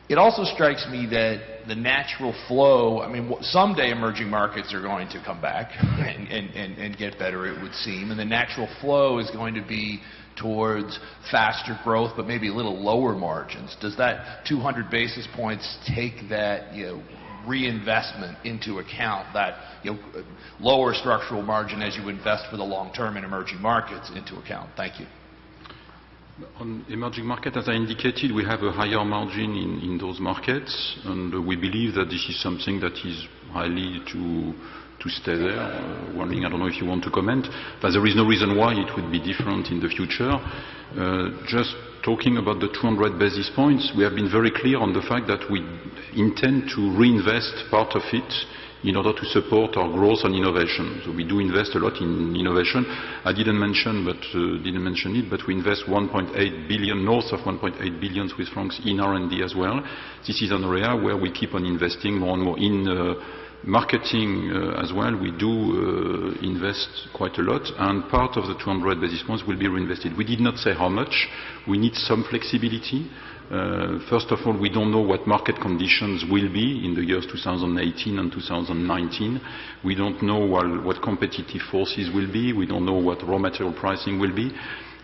it also strikes me that the natural flow. I mean, someday emerging markets are going to come back and get better, it would seem, and the natural flow is going to be towards faster growth, but maybe a little lower margins. Does that 200 basis points take that reinvestment into account, that lower structural margin as you invest for the long term in emerging markets into account? Thank you. On emerging market, as I indicated, we have a higher margin in those markets, and we believe that this is something that is highly to stay there. One thing, I don't know if you want to comment, but there is no reason why it would be different in the future. Just talking about the 200 basis points, we have been very clear on the fact that we intend to reinvest part of it in order to support our growth and innovation. So we do invest a lot in innovation. I didn't mention it, but we invest 1.8 billion, north of 1.8 billion Swiss francs in R&D as well. This is an area where we keep on investing more and more in marketing as well. We do invest quite a lot, and part of the 200 basis points will be reinvested. We did not say how much. We need some flexibility. First of all, we don't know what market conditions will be in the years 2018 and 2019. We don't know what competitive forces will be. We don't know what raw material pricing will be.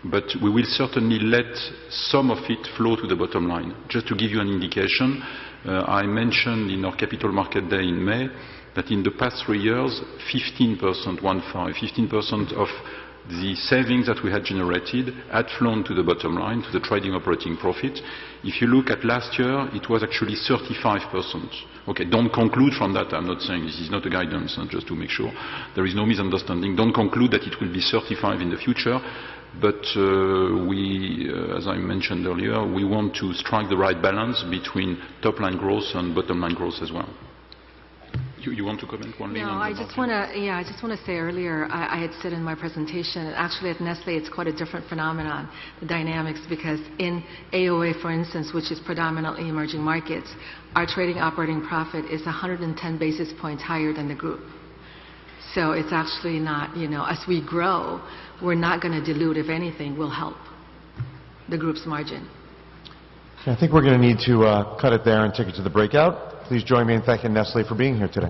But we will certainly let some of it flow to the bottom line. Just to give you an indication, I mentioned in our Capital Market Day in May that in the past 3 years, 15% of the savings that we had generated had flown to the bottom line, to the trading operating profit. If you look at last year, it was actually 35%. Okay, don't conclude from that. I'm not saying this is not a guidance, just to make sure there is no misunderstanding. Don't conclude that it will be 35 in the future. But as I mentioned earlier, we want to strike the right balance between top-line growth and bottom-line growth as well. You want to comment one thing? No, I just want to say earlier, I had said in my presentation, actually at Nestle it's quite a different phenomenon, the dynamics, because in AOA, for instance, which is predominantly emerging markets, our trading operating profit is 110 basis points higher than the group. So it's actually not, as we grow, we're not going to dilute. If anything, we'll help the group's margin. I think we're going to need to cut it there and take it to the breakout. Please join me in thanking Nestle for being here today.